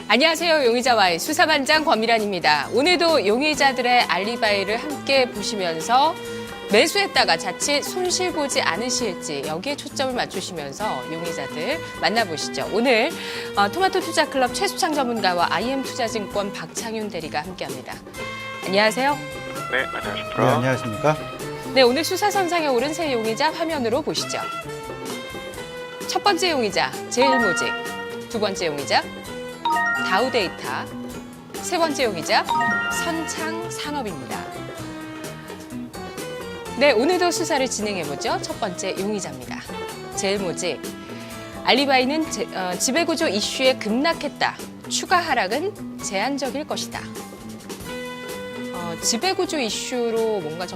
안녕하세요. 용의자와의 수사반장 권미란입니다. 오늘도 용의자들의 알리바이를 함께 보시면서 매수했다가 자칫 손실 보지 않으실지 여기에 초점을 맞추시면서 용의자들 만나보시죠. 오늘 토마토 투자클럽 최수창 전문가와 IM투자증권 박창윤 대리가 함께합니다. 안녕하세요. 네, 안녕하십니까. 네, 안녕하십니까. 네, 오늘 수사선상에 오른 세 용의자 화면으로 보시죠. 첫 번째 용의자 제일모직, 두 번째 용의자 다우데이터, 세 번째 용의자 선창산업입니다. 네, 오늘도 수사를 진행해보죠. 첫 번째 용의자입니다. 제일모직, 알리바이는 지배구조 이슈에 급락했다. 추가 하락은 제한적일 것이다. 지배구조 이슈로 뭔가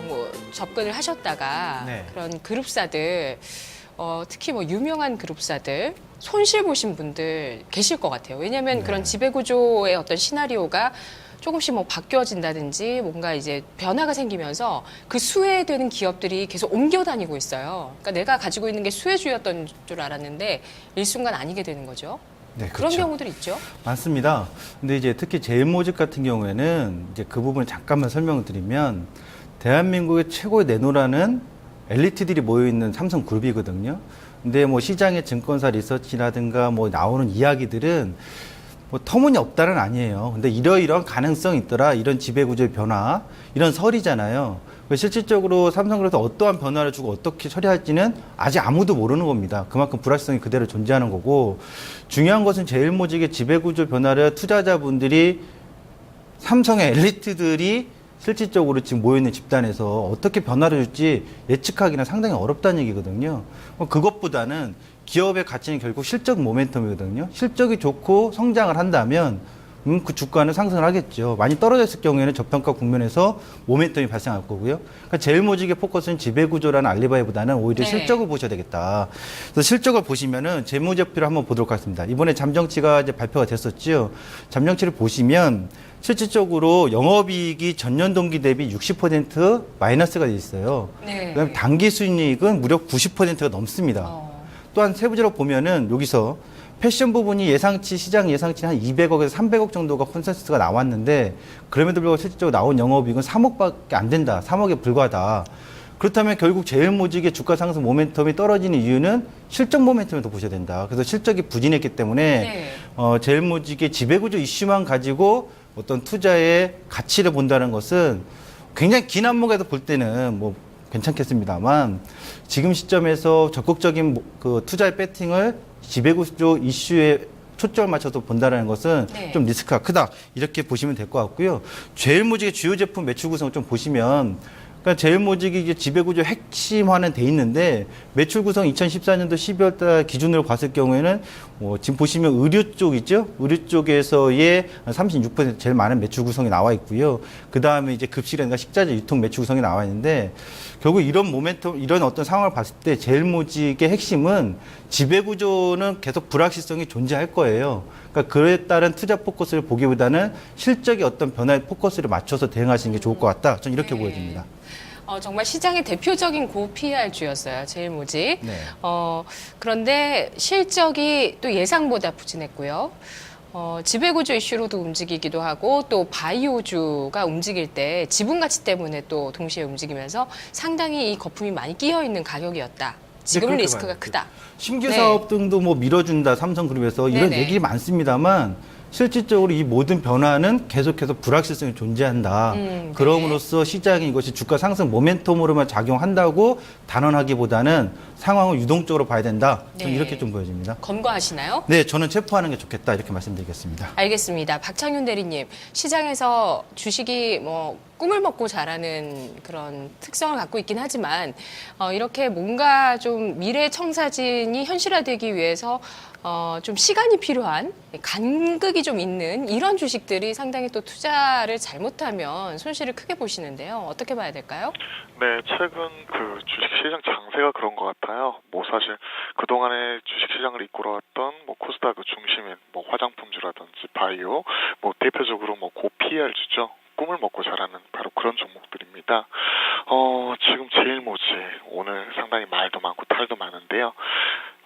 접근을 하셨다가 네. 그런 그룹사들, 특히 뭐 유명한 그룹사들 손실 보신 분들 계실 것 같아요. 왜냐하면 네. 그런 지배구조의 어떤 시나리오가 조금씩 뭐 바뀌어진다든지 뭔가 이제 변화가 생기면서 그 수혜되는 기업들이 계속 옮겨 다니고 있어요. 그러니까 내가 가지고 있는 게 수혜주였던 줄 알았는데 일순간 아니게 되는 거죠. 네, 그런 그렇죠. 경우들 있죠. 많습니다. 근데 이제 특히 제일모직 같은 경우에는 이제 그 부분을 잠깐만 설명을 드리면 대한민국의 최고의 내노라는 엘리트들이 모여 있는 삼성그룹이거든요. 근데 뭐 시장의 증권사 리서치라든가 뭐 나오는 이야기들은 뭐 터무니없다는 아니에요. 근데 이러이러한 가능성이 있더라. 이런 지배구조의 변화, 이런 설이잖아요. 실질적으로 삼성그룹에서 어떠한 변화를 주고 어떻게 처리할지는 아직 아무도 모르는 겁니다. 그만큼 불확실성이 그대로 존재하는 거고, 중요한 것은 제일모직의 지배구조 변화를 투자자분들이 삼성의 엘리트들이 실질적으로 지금 모여있는 집단에서 어떻게 변화를 줄지 예측하기는 상당히 어렵다는 얘기거든요. 그것보다는 기업의 가치는 결국 실적 모멘텀이거든요. 실적이 좋고 성장을 한다면 그 주가는 상승을 하겠죠. 많이 떨어졌을 경우에는 저평가 국면에서 모멘텀이 발생할 거고요. 그러니까 제일모직의 포커스는 지배구조라는 알리바이보다는 오히려 네. 실적을 보셔야 되겠다. 그래서 실적을 보시면은 재무제표를 한번 보도록 하겠습니다. 이번에 잠정치가 이제 발표가 됐었죠. 잠정치를 보시면 실질적으로 영업이익이 전년 동기 대비 60% 마이너스가 돼 있어요. 네. 그다음에 당기 순이익은 무려 90%가 넘습니다. 또한 세부적으로 보면은 여기서 패션 부분이 시장 예상치는 한 200억에서 300억 정도가 컨센서스가 나왔는데 그럼에도 불구하고 실질적으로 나온 영업이익은 3억밖에 안 된다. 3억에 불과하다. 그렇다면 결국 제일모직의 주가 상승 모멘텀이 떨어지는 이유는 실적 모멘텀을 더 보셔야 된다. 그래서 실적이 부진했기 때문에 네. 제일모직의 지배구조 이슈만 가지고 어떤 투자의 가치를 본다는 것은 굉장히 긴 안목에서 볼 때는 뭐 괜찮겠습니다만 지금 시점에서 적극적인 그 투자의 배팅을 지배구조 이슈에 초점을 맞춰서 본다는 것은 네. 좀 리스크가 크다. 이렇게 보시면 될 것 같고요. 제일모직의 주요 제품 매출 구성을 좀 보시면 그러니까 제일모직이 이제 지배구조 핵심화는 돼 있는데 매출 구성 2014년도 12월 달 기준으로 봤을 경우에는 지금 보시면 의류 쪽 있죠? 의류 쪽에서의 36% 제일 많은 매출 구성이 나와 있고요. 그 다음에 이제 급식이라든가 식자재 유통 매출 구성이 나와 있는데 결국 이런 모멘텀, 이런 어떤 상황을 봤을 때 제일모직의 핵심은 지배구조는 계속 불확실성이 존재할 거예요. 그러니까 그에 따른 투자 포커스를 보기보다는 실적의 어떤 변화에 포커스를 맞춰서 대응하시는 게 좋을 것 같다. 저는 이렇게 네. 보여집니다. 정말 시장의 대표적인 고 PR주였어요. 제일모직. 네. 그런데 실적이 또 예상보다 부진했고요. 지배구조 이슈로도 움직이기도 하고 또 바이오주가 움직일 때 지분가치 때문에 또 동시에 움직이면서 상당히 이 거품이 많이 끼어 있는 가격이었다. 지금은 그렇게 리스크가 봐야죠. 크다. 신규 네. 사업 등도 뭐 밀어준다 삼성그룹에서 이런 네네. 얘기 많습니다만 실질적으로 이 모든 변화는 계속해서 불확실성이 존재한다. 네. 그럼으로써 시장이 이것이 주가 상승 모멘텀으로만 작용한다고 단언하기보다는 상황을 유동적으로 봐야 된다. 저는 네. 이렇게 좀 보여집니다. 검거하시나요? 네, 저는 체포하는 게 좋겠다 이렇게 말씀드리겠습니다. 알겠습니다. 박창윤 대리님, 시장에서 주식이 뭐 꿈을 먹고 자라는 그런 특성을 갖고 있긴 하지만 이렇게 뭔가 좀 미래 청사진이 현실화되기 위해서 좀 시간이 필요한 간극이 좀 있는 이런 주식들이 상당히 또 투자를 잘못하면 손실을 크게 보시는데요. 어떻게 봐야 될까요? 네, 최근 그 주식시장 장세가 그런 것 같아요. 뭐 사실 그동안에 주식시장을 이끌어왔던 뭐 코스닥 중심인 뭐 화장품주라든지 바이오, 뭐 대표적으로 뭐 고 PR주죠. 꿈을 먹고 자라는 바로 그런 종목들입니다. 지금 제일모직 오늘 상당히 말도 많고 탈도 많은데요.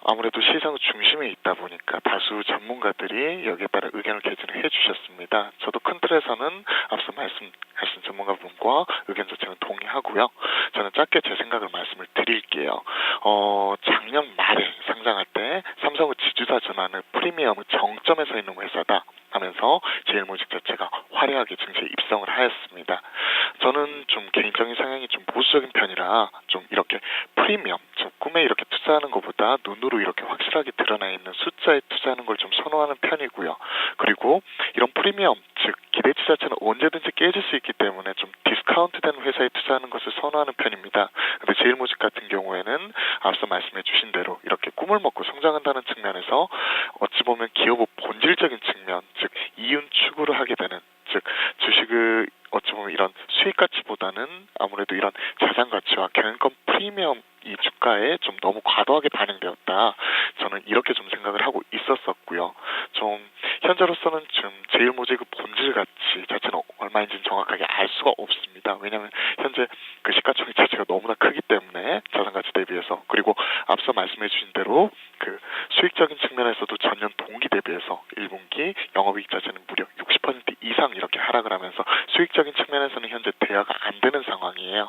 아무래도 시장 중심에 있다 보니까 다수 전문가들이 여기에 따라 의견을 개진을 해주셨습니다. 저도 큰 틀에서는 앞서 말씀하신 전문가분과 의견 자체는 동의하고요. 저는 짧게 제 생각을 말씀을 드릴게요. 작년 말에 상장할 때 삼성의 지주사 전환을 프리미엄의 정점에 서 있는 회사다 하면서 제일모직 자체가 화려하게 증시에 입성을 하였습니다. 저는 좀 개인적인 성향이 좀 보수적인 편이라 좀 이렇게 프리미엄, 즉 꿈에 이렇게 투자하는 것보다 눈으로 이렇게 확실하게 드러나 있는 숫자에 투자하는 걸 좀 선호하는 편이고요. 그리고 이런 프리미엄, 즉 기대치 자체는 언제든지 깨질 수 있기 때문에 좀 디스카운트된 회사에 투자하는 것을 선호하는 편입니다. 근데 제일모직 같은 경우에는 앞서 말씀해 주신 대로 이렇게 꿈을 먹고 성장한다는 측면에서 어찌 보면 기업의 본질적인 측면, 즉 이윤 추구를 하게 되는, 즉 주식을 어찌 보면 이런 수익 가치보다는 아무래도 이런 자산 가치와 경영권 프리미엄 이 주가에 좀 너무 과도하게 반영되었다. 저는 이렇게 좀 생각을 하고 있었었고요. 좀 현재로서는 좀 제일모직의 본질 가치 자체는 얼마인지는 정확하게 알 수가 없습니다. 왜냐하면 현재 그 시가총액 자체가 너무나 크기 때문에 자산 가치 대비해서, 그리고 앞서 말씀해 주신 대로 그 수익적인 측면에서도 전년 동기 대비해서 1분기 영업이익 자체는 무려 60% 이상 이렇게 하락을 하면서 수익적인 측면에서는 현재 대화가 안 되는 상황이에요.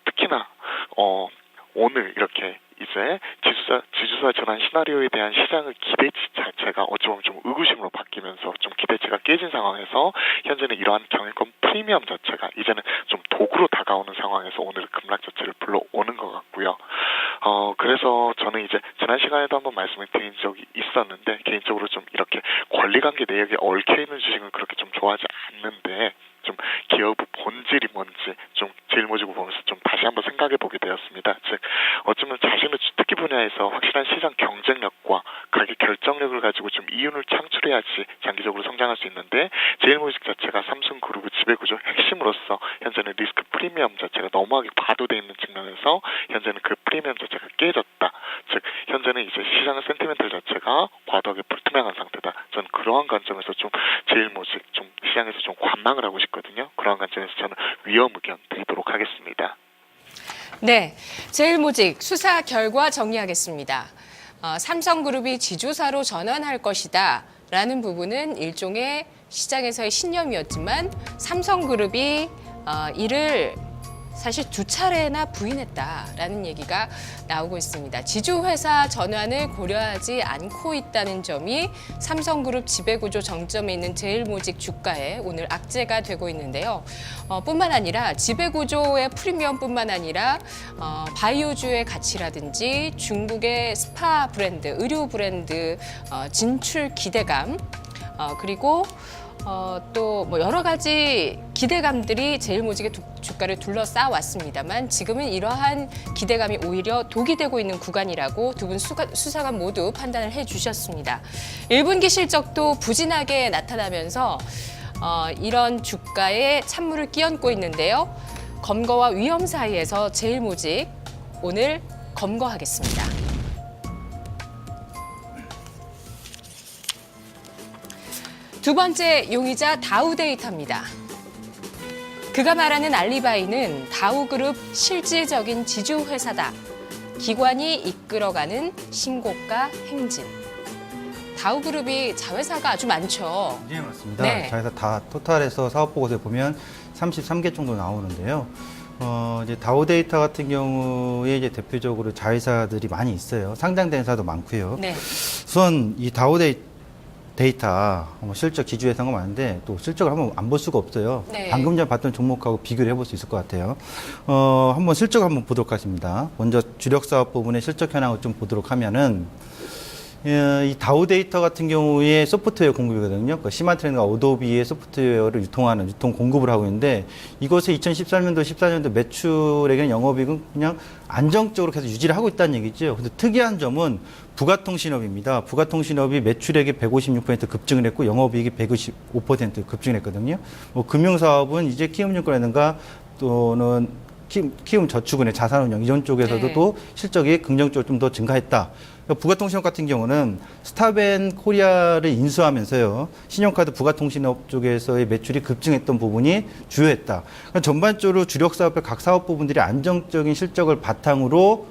특히나 오늘 이렇게 이제 지주사 전환 시나리오에 대한 시장의 기대치 자체가 어쩌면 좀 의구심으로 바뀌면서 좀 기대치가 깨진 상황에서 현재는 이러한 경영권 프리미엄 자체가 이제는 좀 도구로 다가오는 상황에서 오늘 급락 자체를 불러오는 것 같고요. 그래서 저는 이제 지난 시간에도 한번 말씀을 드린 적이 있었는데, 개인적으로 좀 이렇게 권리관계 내역에 얽혀있는 주식은 그렇게 좀 좋아하지 않는데, 좀 기업의 본질이 뭔지 좀 제일모직을 보면서 좀 다시 한번 생각해 보게 되었습니다. 즉 어쩌면 자신의 특기 분야에서 확실한 시장 경쟁력과 가격 결정력을 가지고 좀 이윤을 창출해야지 장기적으로 성장할 수 있는데, 제일모직 자체가 삼성그룹의 지배구조 핵심으로서 현재는 리스크 프리미엄 자체가 너무하게 과도되어 있는 측면에서 현재는 그 프리미엄 자체가 깨졌다. 즉 현재는 이제 시장의 센티멘털 자체가 과도하게 불투명한 상태다. 전 그러한 관점에서 좀 제일모직 좀 시장에서 좀 관망을 하고 싶거든요. 그러한 관점에서 저는 위험 의견 드리도록 하겠습니다. 네, 제일모직 수사 결과 정리하겠습니다. 삼성그룹이 지주사로 전환할 것이다 라는 부분은 일종의 시장에서의 신념이었지만 삼성그룹이 이를 사실 2차례나 부인했다라는 얘기가 나오고 있습니다. 지주회사 전환을 고려하지 않고 있다는 점이 삼성그룹 지배구조 정점에 있는 제일모직 주가에 오늘 악재가 되고 있는데요. 뿐만 아니라 지배구조의 프리미엄뿐만 아니라 바이오주의 가치라든지 중국의 스파 브랜드, 의류 브랜드 진출 기대감, 그리고 또 뭐 여러 가지 기대감들이 제일모직의 주가를 둘러싸왔습니다만 지금은 이러한 기대감이 오히려 독이 되고 있는 구간이라고 두 분 수사관 모두 판단을 해주셨습니다. 1분기 실적도 부진하게 나타나면서 이런 주가에 찬물을 끼얹고 있는데요. 검거와 위험 사이에서 제일모직 오늘 검거하겠습니다. 두 번째 용의자 다우데이터입니다. 그가 말하는 알리바이는 다우그룹 실질적인 지주회사다. 기관이 이끌어가는 신고가 행진. 다우그룹이 자회사가 아주 많죠. 네, 맞습니다. 네. 자회사 다 토탈해서 사업보고서에 보면 33개 정도 나오는데요. 이제 다우데이터 같은 경우에 이제 대표적으로 자회사들이 많이 있어요. 상장된 회사도 많고요. 네. 우선 이 데이터 실적 지주회사가 많은데 또 실적을 한번 안 볼 수가 없어요. 네. 방금 전에 봤던 종목하고 비교를 해볼 수 있을 것 같아요. 한번 실적 한번 보도록 하겠습니다. 먼저 주력 사업 부분의 실적 현황을 좀 보도록 하면은 이 다우데이터 같은 경우에 소프트웨어 공급이거든요. 시마트렌과 어도비의 소프트웨어를 유통 공급을 하고 있는데 이것의 2013년도, 14년도 매출액이나 영업이익은 그냥 안정적으로 계속 유지를 하고 있다는 얘기죠. 근데 특이한 점은 부가통신업입니다. 부가통신업이 매출액이 156% 급증을 했고 영업이익이 125% 급증을 했거든요. 금융사업은 이제 키움증권이라든가 또는 키움저축은행, 자산운용 이런 쪽에서도 네. 또 실적이 긍정적으로 좀 더 증가했다. 부가통신업 같은 경우는 스타벤코리아를 인수하면서요. 신용카드 부가통신업 쪽에서의 매출이 급증했던 부분이 주요했다. 그러니까 전반적으로 주력 사업의 각 사업 부분들이 안정적인 실적을 바탕으로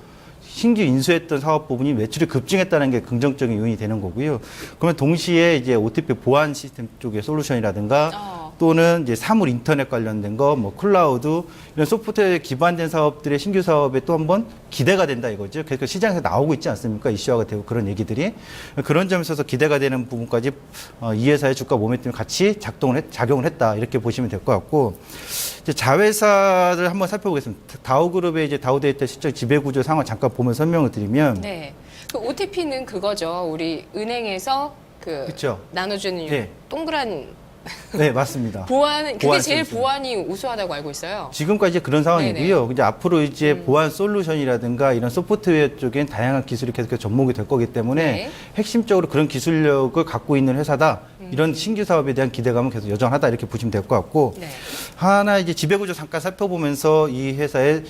신규 인수했던 사업 부분이 매출이 급증했다는 게 긍정적인 요인이 되는 거고요. 그러면 동시에 이제 OTP 보안 시스템 쪽의 솔루션이라든가 또는 이제 사물 인터넷 관련된 거, 뭐 클라우드 이런 소프트웨어에 기반된 사업들의 신규 사업에 또 한번 기대가 된다 이거죠. 그래서 시장에서 나오고 있지 않습니까? 이슈화가 되고 그런 얘기들이 그런 점에 있어서 기대가 되는 부분까지 이 회사의 주가 모멘텀이 같이 작용을 했다 이렇게 보시면 될 것 같고 이제 자회사를 한번 살펴보겠습니다. 다우그룹의 이제 다우데이터 실적 지배구조 상황 잠깐 보면 설명을 드리면 네. 그 OTP는 그거죠. 우리 은행에서 그 그쵸. 나눠주는 네. 동그란 네 맞습니다. 그게 보안 제일 솔루션. 보안이 우수하다고 알고 있어요. 지금까지 이제 그런 상황이고요. 이제 앞으로 이제 보안 솔루션이라든가 이런 소프트웨어 쪽엔 다양한 기술이 계속 접목이 될 거기 때문에 네. 핵심적으로 그런 기술력을 갖고 있는 회사다. 이런 신규 사업에 대한 기대감은 계속 여전하다 이렇게 보시면 될 것 같고 네. 하나 이제 지배구조 잠깐 살펴보면서 이 회사의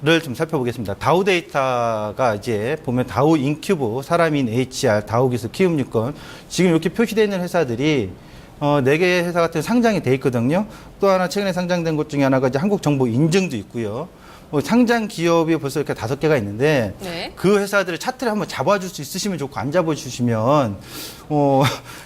를 좀 살펴보겠습니다. 다우데이터가 이제 보면 다우 인큐브, 사람인 HR, 다우기술, 키움유권 지금 이렇게 표시되어 있는 회사들이 4개의 회사 같은 상장이 돼 있거든요. 또 하나 최근에 상장된 것 중에 하나가 이제 한국정보인증도 있고요. 상장 기업이 벌써 이렇게 5개가 있는데 네. 그 회사들을 차트를 한번 잡아줄 수 있으시면 좋고 안 잡아주시면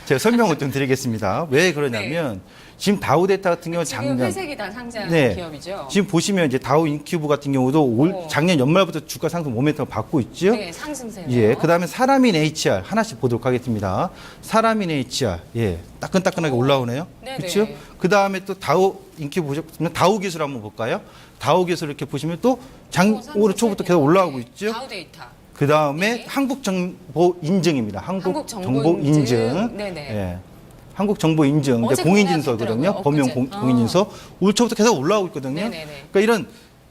제가 설명을 좀 드리겠습니다. 왜 그러냐면 지금 다우데이터 같은 경우는 지금 작년 회색이 다 상장 네. 기업이죠. 지금 보시면 이제 다우 인큐브 같은 경우도 작년 연말부터 주가 상승 모멘텀을 받고 있죠. 네, 상승세네요. 예, 그다음에 사람인 HR 하나씩 보도록 하겠습니다. 사람인 HR 예, 따끈따끈하게 올라오네요. 네네. 그렇죠? 그다음에 또 다우 인큐브 보셨으면 다우 기술 한번 볼까요? 다우 기술 이렇게 보시면 또 올해 초부터 계속 올라오고 있죠. 다우데이터. 그다음에 네. 한국정보인증입니다. 한국정보인증. 네네. 예. 한국정보인증, 어제 공인인증서거든요. 공개하셨더라고요, 범용 엊그제. 공인인증서. 올 초부터 계속 올라오고 있거든요. 네네네. 그러니까 이런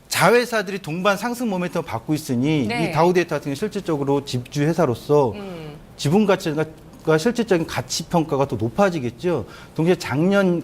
자회사들이 동반 상승 모멘텀을 받고 있으니 네. 이 다우데이터 같은 경우 실질적으로 집주 회사로서 지분 가치가 실질적인 가치 평가가 또 높아지겠죠. 동시에 작년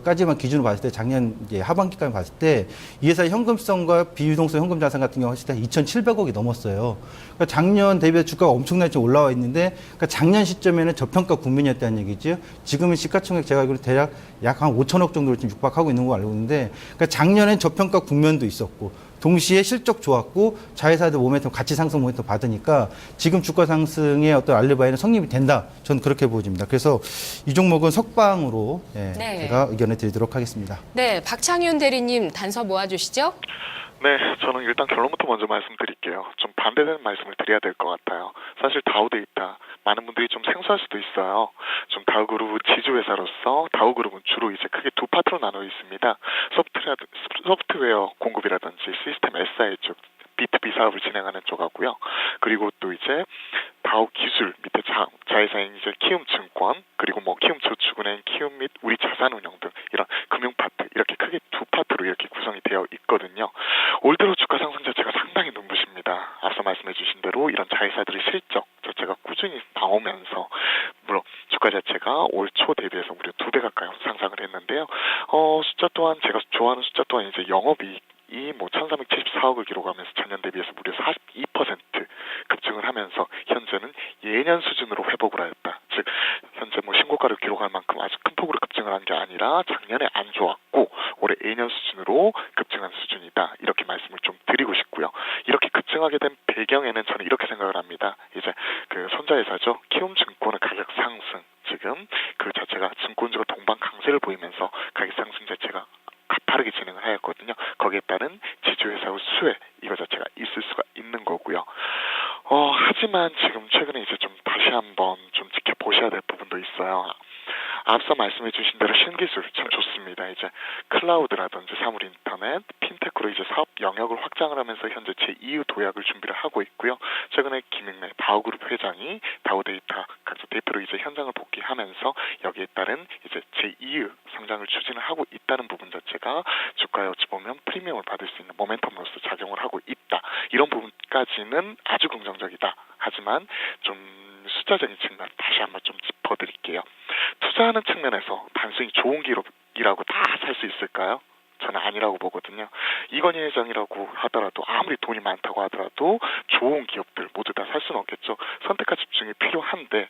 까지만 기준으로 봤을 때 작년 이제 하반기까지 봤을 때 이 회사의 현금성과 비유동성 현금 자산 같은 경우 했을 때 2,700억이 넘었어요. 그러니까 작년 대비 주가가 엄청나게 올라와 있는데 그러니까 작년 시점에는 저평가 국면이었다는 얘기죠. 지금은 시가총액 제가 알기로 대략 약 한 5천억 정도로 지금 육박하고 있는 거 알고 있는데 그러니까 작년엔 저평가 국면도 있었고 동시에 실적 좋았고 자회사들 모멘텀 같이 상승 모멘텀 받으니까 지금 주가 상승의 어떤 알리바이는 성립이 된다. 저는 그렇게 보집니다. 그래서 이 종목은 석방으로 예, 네. 제가 의견을 드리도록 하겠습니다. 네, 박창윤 대리님 단서 모아주시죠. 네, 저는 일단 결론부터 먼저 말씀드릴게요. 좀 반대되는 말씀을 드려야 될 것 같아요. 사실 다우데이터 많은 분들이 좀 생소할 수도 있어요. 좀 다우그룹 지주회사로서 다우그룹은 주로 이제 크게 두 파트로 나눠 있습니다. 소프트웨어 공급이라든지 시스템 SI 쪽 B2B 사업을 진행하는 쪽하고요. 그리고 또 이제 다우 기술 밑에 자회사인 이제 키움증권 그리고 뭐 키움저축은행, 키움 및 우리 자산운용 등 이런 금융 파트 이렇게 크게 두 파트로 이렇게 구성이 되어 있거든요. 올 들어 주가 상승 자체가 상당히 눈부십니다. 앞서 말씀해주신 대로 이런 자회사들의 실적 자체가 꾸준히 나오면서 물론 주가 자체가 올 초 대비해서 무려 2배 가까이 상승을 했는데요. 숫자 또한 제가 좋아하는 숫자 또한 이제 영업이익 이 1,374억을 기록하면서 전년 대비해서 무려 42% 급증을 하면서 현재는 예년 수준으로 회복을 하였다. 즉 현재 신고가를 기록할 만큼 아주 큰 폭으로 급증을 한 게 아니라 작년에 안 좋았고 올해 예년 수준으로 급증한 수준이다. 이렇게 말씀을 좀 드리고 싶고요. 이렇게 급증하게 된 배경에는 저는 이렇게 생각을 합니다. 이제 그 손자회사죠. 키움증권의 가격 상승 지금 그 자체가 증권주가 동반 강세를 보이면서 가격 상승 자체가 가파르게 진행을 하였거든요. 거기에 따른 지주회사의 수혜 이거 자체가 있을 수가 있는 거고요. 하지만 지금 최근에 이제 좀 다시 한번 좀 지켜보셔야 될 부분도 있어요. 앞서 말씀해주신 대로 신기술 참 좋습니다. 이제 클라우드라든지 사물인터넷, 핀테크로 이제 사업 영역을 확장을 하면서 현재 제2의 도약을 준비를 하고 있고요. 최근에 김익래 다우그룹 회장이 다우데이터 각자 대표로 이제 현장을 복귀하면서 여기에 따른 이제 제2의 성장을 추진을 하고 있다는 부분 자체가 주가에 어찌 보면 프리미엄을 받을 수 있는 모멘텀으로서 작용을 하고 있다. 이런 부분까지는 아주 긍정적이다. 하지만 좀 숫자적인 측면 다시 한번 좀 짚어드릴게요. 투자하는 측면에서 단순히 좋은 기업이라고 다 살 수 있을까요? 저는 아니라고 보거든요. 이건희 회장이라고 하더라도 아무리 돈이 많다고 하더라도 좋은 기업들 모두 다 살 수는 없겠죠. 선택과 집중이 필요한데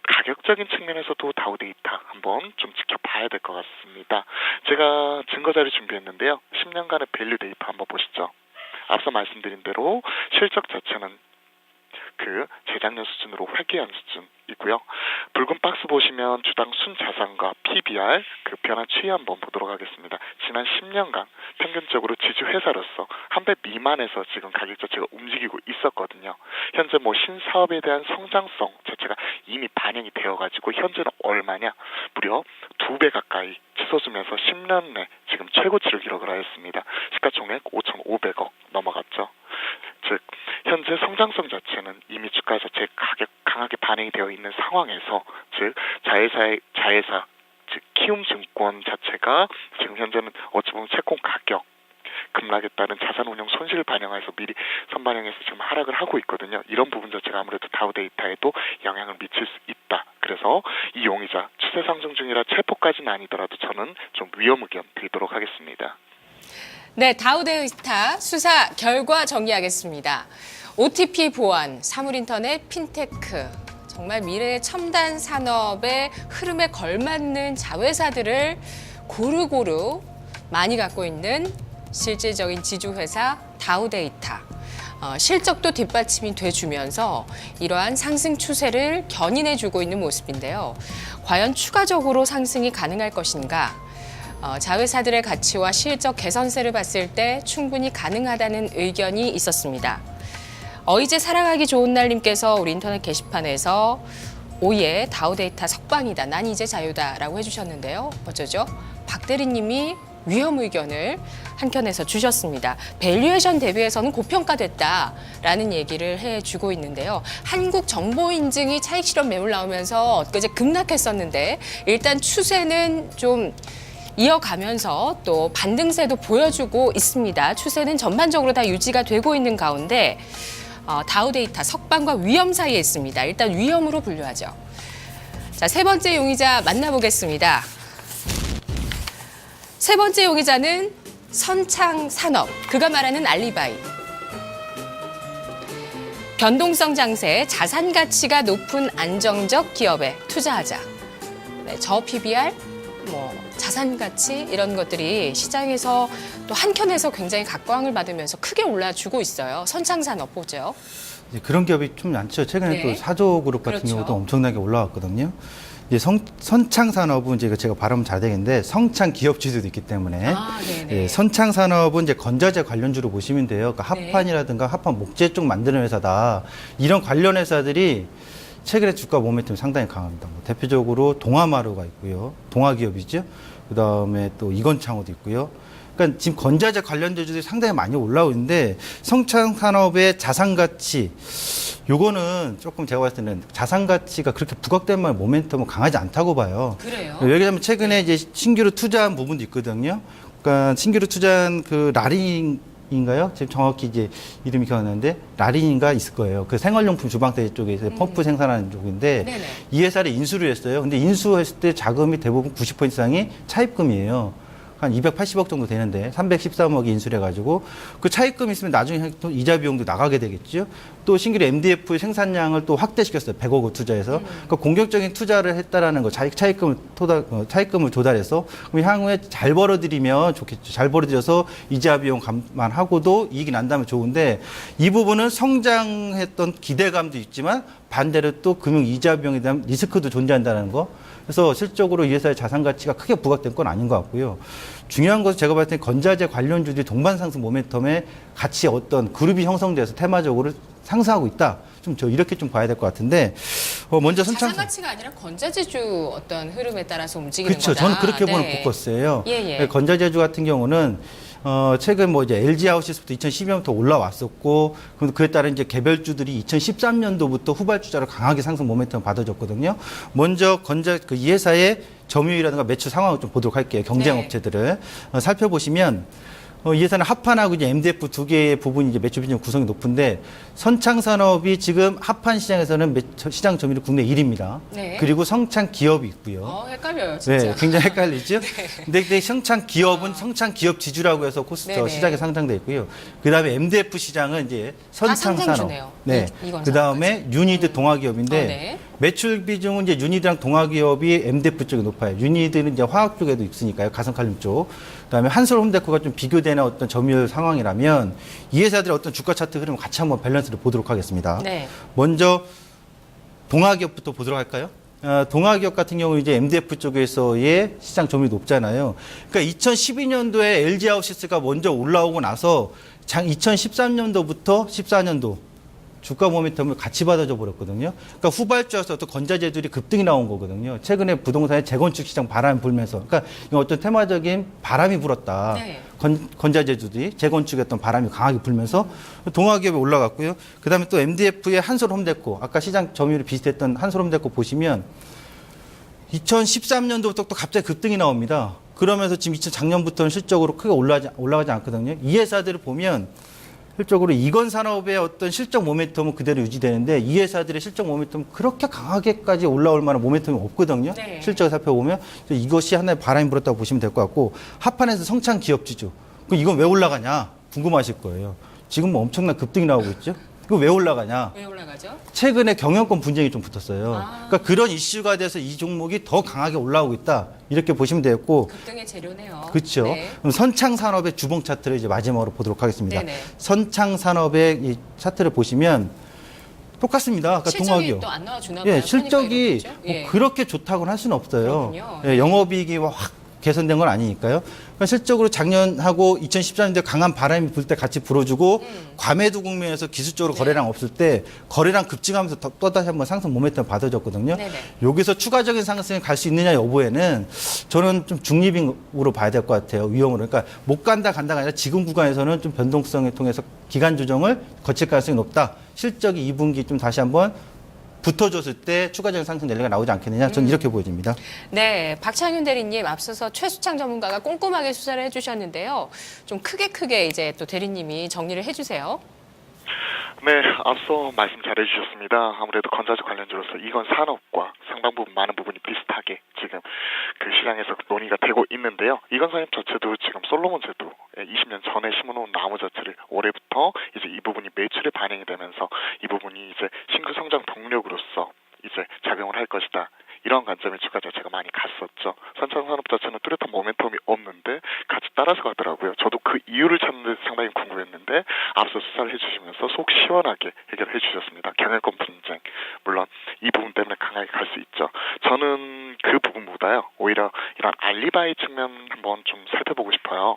가격적인 측면에서도 다우데이터 한번 좀 지켜봐야 될 것 같습니다. 제가 증거자료 준비했는데요. 10년간의 밸류 데이터 한번 보시죠. 앞서 말씀드린 대로 실적 자체는 수준이고요. 붉은 박스 보시면 주당 순자산과 PBR 그 변화 추이 한번 보도록 하겠습니다. 지난 10년간 평균적으로 지주 회사로서 한 배 미만에서 지금 가격 자체가 움직이고 있었거든요. 현재 뭐 신사업에 대한 성장성 자체가 이미 반영이 되어가지고 현재는 얼마냐? 무려 2배 가까이 치솟으면서 10년 내 지금 최고치를 기록을 하였습니다. 시가총액 5,500억 넘어갔죠. 즉 현재 성장성 자체는 이미 주가 자체에 가격 강하게 반영이 되어 있는 상황에서 즉 자회사 즉 키움증권 자체가 지금 현재는 어찌 보면 채권 가격 급락에 따른 자산운용 손실을 반영해서 미리 선반영해서 지금 하락을 하고 있거든요. 이런 부분 자체가 아무래도 다우데이터에도 영향을 미칠 수 있다. 그래서 이 용의자 추세 상승 중이라 체포까지는 아니더라도 저는 좀 위험 의견 드리도록 하겠습니다. 네, 다우데이터 수사 결과 정리하겠습니다. OTP 보안, 사물인터넷, 핀테크, 정말 미래의 첨단 산업의 흐름에 걸맞는 자회사들을 고루고루 많이 갖고 있는 실질적인 지주회사 다우데이터. 실적도 뒷받침이 돼주면서 이러한 상승 추세를 견인해주고 있는 모습인데요. 과연 추가적으로 상승이 가능할 것인가? 자회사들의 가치와 실적 개선세를 봤을 때 충분히 가능하다는 의견이 있었습니다. 이제 살아가기 좋은 날님께서 우리 인터넷 게시판에서 오예 다우데이터 석방이다. 난 이제 자유다라고 해주셨는데요. 어쩌죠? 박 대리님이 위험 의견을 한켠에서 주셨습니다. 밸류에이션 대비해서는 고평가됐다라는 얘기를 해주고 있는데요. 한국정보인증이 차익 실험 매물 나오면서 엊그제 급락했었는데 일단 추세는 좀 이어가면서 또 반등세도 보여주고 있습니다. 추세는 전반적으로 다 유지가 되고 있는 가운데 다우데이터 석방과 위험 사이에 있습니다. 일단 위험으로 분류하죠. 자, 세 번째 용의자 만나보겠습니다. 세 번째 용의자는 선창산업, 그가 말하는 알리바이. 변동성 장세, 자산 가치가 높은 안정적 기업에 투자하자. 네, 저 PBR, 자산 가치 이런 것들이 시장에서 또 한켠에서 굉장히 각광을 받으면서 크게 올라주고 있어요. 선창산업 보죠. 그런 기업이 좀 많죠. 최근에 네. 또 사조 그룹 같은 그렇죠. 경우도 엄청나게 올라왔거든요. 이제 선창산업은 이제 제가 발음 잘 되겠는데 성창 기업지수도 있기 때문에 예, 선창산업은 이제 건자재 관련주로 보시면 돼요. 그러니까 합판이라든가 합판 목재 쪽 만드는 회사다. 이런 관련 회사들이 최근에 주가 모멘텀이 상당히 강합니다. 대표적으로 동아마루가 있고요. 동아기업이죠. 그다음에 또 이건창호도 있고요. 그러니까 지금 건자재 관련 주들이 상당히 많이 올라오고 있는데 성창산업의 자산가치 요거는 조금 제가 봤을 때는 자산가치가 그렇게 부각된 말 모멘텀은 강하지 않다고 봐요. 그래요? 왜냐하면 최근에 이제 신규로 투자한 부분도 있거든요. 그러니까 신규로 투자한 그 라린인가요? 지금 정확히 이제 이름이 기억나는데 라린인가 있을 거예요. 그 생활용품 주방대 쪽에서 펌프 생산하는 쪽인데 네네. 이 회사를 인수를 했어요. 근데 인수했을 때 자금이 대부분 90% 이상이 차입금이에요. 한 280억 정도 되는데 313억이 인수를 해가지고 그 차입금 있으면 나중에 또 이자 비용도 나가게 되겠죠. 또 신규로 MDF 생산량을 또 확대시켰어요. 100억을 투자해서. 그러니까 공격적인 투자를 했다라는 거, 차입금을 조달해서 그럼 향후에 잘 벌어들이면 좋겠죠. 잘 벌어들여서 이자 비용 감안하고도 이익이 난다면 좋은데 이 부분은 성장했던 기대감도 있지만 반대로 또 금융 이자 비용에 대한 리스크도 존재한다는 거. 그래서 실적으로 이 회사의 자산 가치가 크게 부각된 건 아닌 것 같고요. 중요한 것은 제가 봤을 때 건자재 관련주들이 동반 상승 모멘텀에 같이 어떤 그룹이 형성돼서 테마적으로 상승하고 있다. 좀 이렇게 좀 봐야 될 것 같은데 먼저 자산 가치가 아니라 건자재주 어떤 흐름에 따라서 움직이는 그렇죠. 거다. 저는 그렇게 보는 네. 포커스예요. 예. 건자재주 같은 경우는 최근 이제 LG 하우시스부터 2012년부터 올라왔었고, 그에 따른 이제 개별주들이 2013년도부터 후발주자로 강하게 상승 모멘텀을 받아줬거든요. 먼저 이 회사의 점유율이라든가 매출 상황을 좀 보도록 할게요. 경쟁 업체들을 살펴보시면. 이 회사는 합판하고 이제 MDF 두 개의 부분이 이제 매출 비중 구성이 높은데 선창산업이 지금 합판 시장에서는 시장 점유율 국내 1위입니다. 네. 그리고 성창 기업이 있고요. 헷갈려요, 진짜. 네, 굉장히 헷갈리죠. 근데 성창 기업은 성창 기업 지주라고 해서 시장에 상장돼 있고요. 그다음에 MDF 시장은 이제 선창산업. 네. 그다음에 유니드 동아기업인데 매출 비중은 이제 유니드랑 동아기업이 MDF 쪽이 높아요. 유니드는 이제 화학 쪽에도 있으니까요. 가성칼륨 쪽. 그다음에 한솔 홈데코가 좀 비교되는 어떤 점유율 상황이라면 이 회사들의 어떤 주가 차트 흐름을 같이 한번 밸런스를 보도록 하겠습니다. 네. 먼저 동아기업부터 보도록 할까요? 동아기업 같은 경우 이제 MDF 쪽에서의 시장 점유율이 높잖아요. 그러니까 2012년도에 LG하우시스가 먼저 올라오고 나서 2013년도부터 14년도 주가 모멘텀을 같이 받아줘 버렸거든요. 그러니까 후발주여서 어떤 건자재들이 급등이 나온 거거든요. 최근에 부동산의 재건축 시장 바람이 불면서, 그러니까 이건 어떤 테마적인 바람이 불었다. 네. 건자재들이 재건축의 어떤 바람이 강하게 불면서 동아기업이 올라갔고요. 그다음에 또 MDF의 한솔홈데코, 아까 시장 점유율이 비슷했던 한솔홈데코 보시면 2013년도부터 또 갑자기 급등이 나옵니다. 그러면서 지금 작년부터는 실적으로 크게 올라가지 않거든요. 이 회사들을 보면 실적으로 이건 산업의 어떤 실적 모멘텀은 그대로 유지되는데 이 회사들의 실적 모멘텀은 그렇게 강하게까지 올라올 만한 모멘텀이 없거든요. 네. 실적을 살펴보면 이것이 하나의 바람이 불었다고 보시면 될 것 같고, 하판에서 성창 기업지주. 그럼 이건 왜 올라가냐 궁금하실 거예요. 지금 뭐 엄청난 급등이 나오고 있죠. 이거 왜 올라가냐? 왜 올라가죠? 최근에 경영권 분쟁이 좀 붙었어요. 아. 그러니까 그런 이슈가 돼서 이 종목이 더 강하게 올라오고 있다. 이렇게 보시면 되겠고, 급등의 재료네요. 그렇죠. 네. 그럼 선창산업의 주봉 차트를 이제 마지막으로 보도록 하겠습니다. 네네. 선창산업의 이 차트를 보시면 똑같습니다. 아까 실적이 동학이요. 또 안 나와주나 봐요. 예, 실적이 그러니까 이렇겠죠? 뭐 예. 그렇게 좋다고는 할 수는 없어요. 그렇군요. 예, 영업이익이 확 개선된 건 아니니까요. 그러니까 실적으로 작년하고 2014년도에 강한 바람이 불 때 같이 불어주고 과매도 국면에서 기술적으로 네. 거래량 없을 때 거래량 급증하면서 또다시 한번 상승 모멘텀 받아줬거든요. 네네. 여기서 추가적인 상승이 갈 수 있느냐 여부에는 저는 좀 중립으로 봐야 될 것 같아요. 위험으로. 그러니까 못 간다가 아니라 지금 구간에서는 좀 변동성을 통해서 기간 조정을 거칠 가능성이 높다. 실적이 2분기 좀 다시 한번 붙어줬을 때 추가적인 상승 랠리가 나오지 않겠느냐. 저는 이렇게 보여집니다. 네, 박창윤 대리님 앞서서 최수창 전문가가 꼼꼼하게 수사를 해주셨는데요. 좀 크게 이제 또 대리님이 정리를 해주세요. 네, 앞서 말씀 잘해주셨습니다. 아무래도 건자재 관련주로서 이건 산업과 상당 부분 많은 부분이 비슷하게 지금 그 시장에서 논의가 되고 있는데요. 이건 산업 자체도 지금 솔로몬 제도 20년 전에 심어놓은 나무 자체를 올해부터 이제 이 부분이 매출에 반영이 되면서 이 부분이 이제 신규 성장 동력으로서 이제 작용을 할 것이다. 이런 관점의 주가 자체가 많이 갔었죠. 선창산업 자체는 뚜렷한 모멘텀이 없는데 같이 따라서 가더라고요. 저도 그 이유를 찾는 데 상당히 궁금했는데 앞서 수사를 해주시면서 속 시원하게 해결해 주셨습니다. 경영권 분쟁. 물론 이 부분 때문에 강하게 갈 수 있죠. 저는 그 부분보다요. 오히려 이런 알리바이 측면 한번 좀 살펴보고 싶어요.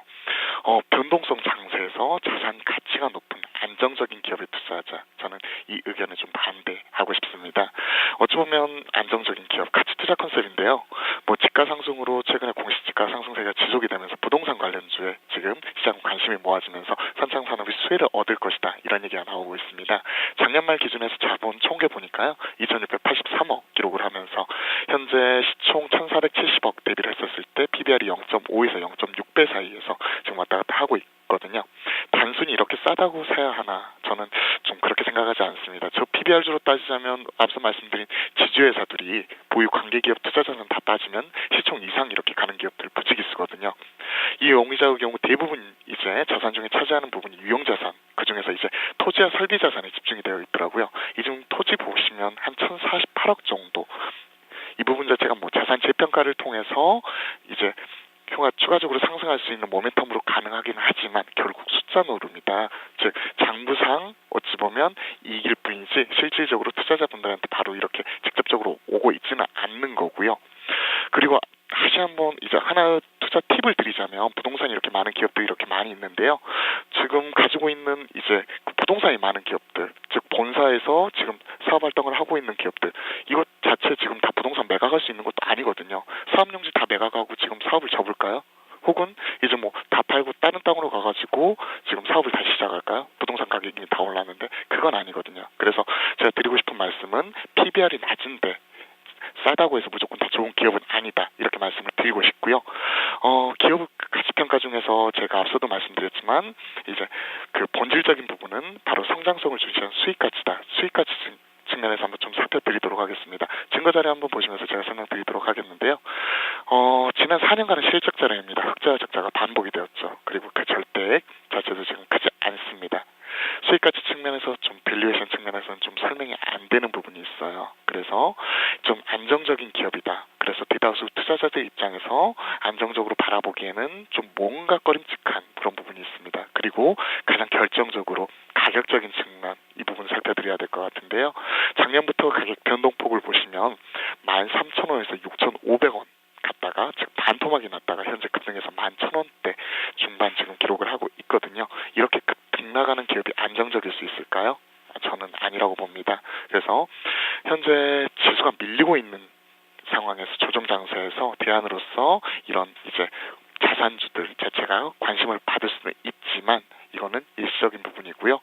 변동성 장세에서 자산 가치가 높은 안정적인 기업에 투자하자. 저는 이 의견에 좀 반대하고 싶습니다. 어찌 보면 안정적인 기업, 가치 투자 컨셉인데요. 뭐 지가 상승으로 최근에 공시지가 상승세가 지속이 되면서 부동산 관련주에 지금 시장 관심이 모아지면서 선창산업이 수혜를 얻을 것이다. 이런 얘기가 나오고 있습니다. 작년 말 기준에서 자본 총계 보니까요. 2,683억 기록을 하면서 현재 시총 1,470억 대비를 했었을 때 PBR이 0.5에서 0.6배 사이에서 지금 왔다 갔다 하고 있거든요. 단순히 이렇게 싸다고 사야 하나 저는 좀 그렇게 생각하지 않습니다. 저 PBR주로 따지자면 앞서 말씀드린 지주회사들이 보유 관계기업 투자자산 다 따지면 시총 이상 이렇게 가는 기업들 부지기수거든요. 이 용의자의 경우 대부분 이제 자산 중에 차지하는 부분이 유용자산, 그중에서 이제 토지와 설비자산에 집중이 되어 있더라고요. 이 중 토지 보시면 한 1,048억 정도. 이 부분 자체가 뭐 자산 재평가를 통해서 이제 추가적으로 상승할 수 있는 모멘텀으로 가능하긴 하지만 결국 숫자 노름이다. 즉 장부상 어찌 보면 이익일 뿐이지 실질적으로 투자자분들한테 바로 이렇게 직접적으로 오고 있지는 않는 거고요. 그리고 다시 한번 이제 하나 투자 팁을 드리자면 부동산이 이렇게 많은 기업들이 이렇게 많이 있는데요. 지금 가지고 있는 이제 부동산이 많은 기업들, 즉 본사에서 지금 사업 활동을 하고 있는 기업들, 이것 자체 지금 다 부동산 매각할 수 있는 것도 아니거든요. 사업용지 다 매각하고 지금 사업을 접을까요? 혹은 이제 뭐 다 팔고 다른 땅으로 가가지고 지금 사업을 다시 시작할까요? 부동산 가격이 다 올랐는데 그건 아니거든요. 그래서 제가 드리고 싶은 말씀은 PBR이 낮은데 싸다고 해서 무조건 다 좋은 기업은 아니다. 이렇게 말씀을 드리고 싶고요. 기업 가치평가 중에서 제가 앞서도 말씀드렸지만 이제 그 본질적인 부분은 바로 성장성을 주시한 수익가치다. 수익가치 측면에서 한번 좀 살펴드리도록 하겠습니다. 증거자료 한번 보시면서 제가 설명드리도록 하겠는데요. 지난 4년간의 실적 자료입니다. 흑자와 적자가 반복이 되었죠. 그리고 그 절대액 자체도 지금 크지 않습니다. 수익가치 측면에서 좀 밸류에이션 측면에서는 좀 설명이 안 되는 부분이 있어요. 그래서 좀 안정적인 기업이다. 그래서 대다수 투자자들 입장에서 안정적으로 바라보기에는 좀 뭔가 꺼림칙한 그런 부분이 있습니다. 그리고 가장 결정적으로 가격적인 측면 이 부분 살펴드려야 될 것 같은데요. 작년부터 가격 변동폭을 보시면 13,000원에서 6,500원 갔다가 즉 반토막이 났다가 현재 급등해서 11,000원대 중반 지금 기록을 하고 있거든요. 이렇게 급등 나가는 기업이 안정적일 수 있을까요? 저는 아니라고 봅니다. 그래서 현재 지수가 밀리고 있는 상황에서 조정 장세에서 대안으로서 이런 이제 자산주들 자체가 관심을 받을 수는 있지만 이거는 일시적인 부분이고요.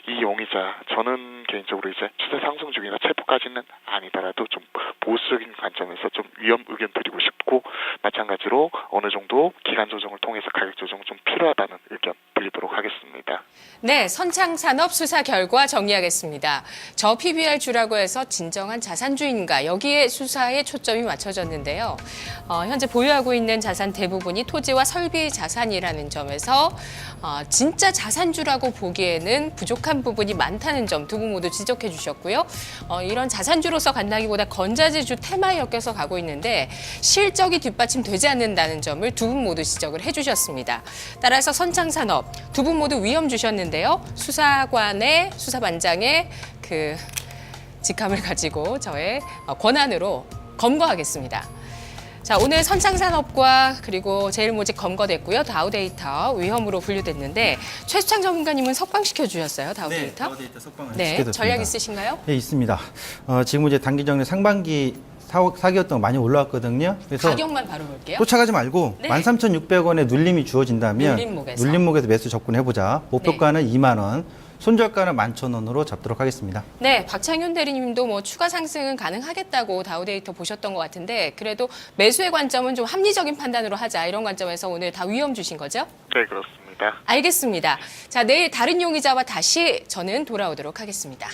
이 용의자 저는 개인적으로 이제 추세 상승 중이나 체포까지는 아니더라도 좀 보수적인 관점에서 좀 위험 의견 드리고 싶고 마찬가지로 어느 정도 기간 조정을 통해서 가격 조정 좀 필요하다는 의견 드리도록 하겠습니다. 네, 선창산업 수사 결과 정리하겠습니다. 저 PBR주라고 해서 진정한 자산주인가 여기에 수사에 초점이 맞춰졌는데요. 현재 보유하고 있는 자산 대부분이 토지와 설비 자산이라는 점에서 진짜 자산주라고 보기에는 부족한 부분이 많다는 점 두 분 모두 지적해 주셨고요. 이런 자산주로서 간다기보다 건자재주 테마에 엮여서 가고 있는데 실적이 뒷받침되지 않는다는 점을 두 분 모두 지적을 해주셨습니다. 따라서 선창산업 두 분 모두 위험 주셨는데요. 수사관의 수사반장의 그 직함을 가지고 저의 권한으로 검거하겠습니다. 자, 오늘 선창산업과 그리고 제일모직 검거됐고요. 다우데이터 위험으로 분류됐는데 최수창 전문가님은 석방시켜 주셨어요. 다우데이터. 네, 다우데이터 석방을 네, 시켜줬습니다. 전략 있으신가요? 네, 있습니다. 지금 이제 단기 전에 상반기 사기였던 거 많이 올라왔거든요. 그래서 가격만 바로 볼게요. 쫓아가지 말고 네. 13,600원에 눌림이 주어진다면 눌림목에서 매수 접근해보자. 목표가는 2만 원, 손절가는 11,000원으로 잡도록 하겠습니다. 네, 박창윤 대리님도 뭐 추가 상승은 가능하겠다고 다우데이터 보셨던 것 같은데 그래도 매수의 관점은 좀 합리적인 판단으로 하자 이런 관점에서 오늘 다 위험 주신 거죠? 네, 그렇습니다. 알겠습니다. 자, 내일 다른 용의자와 다시 저는 돌아오도록 하겠습니다.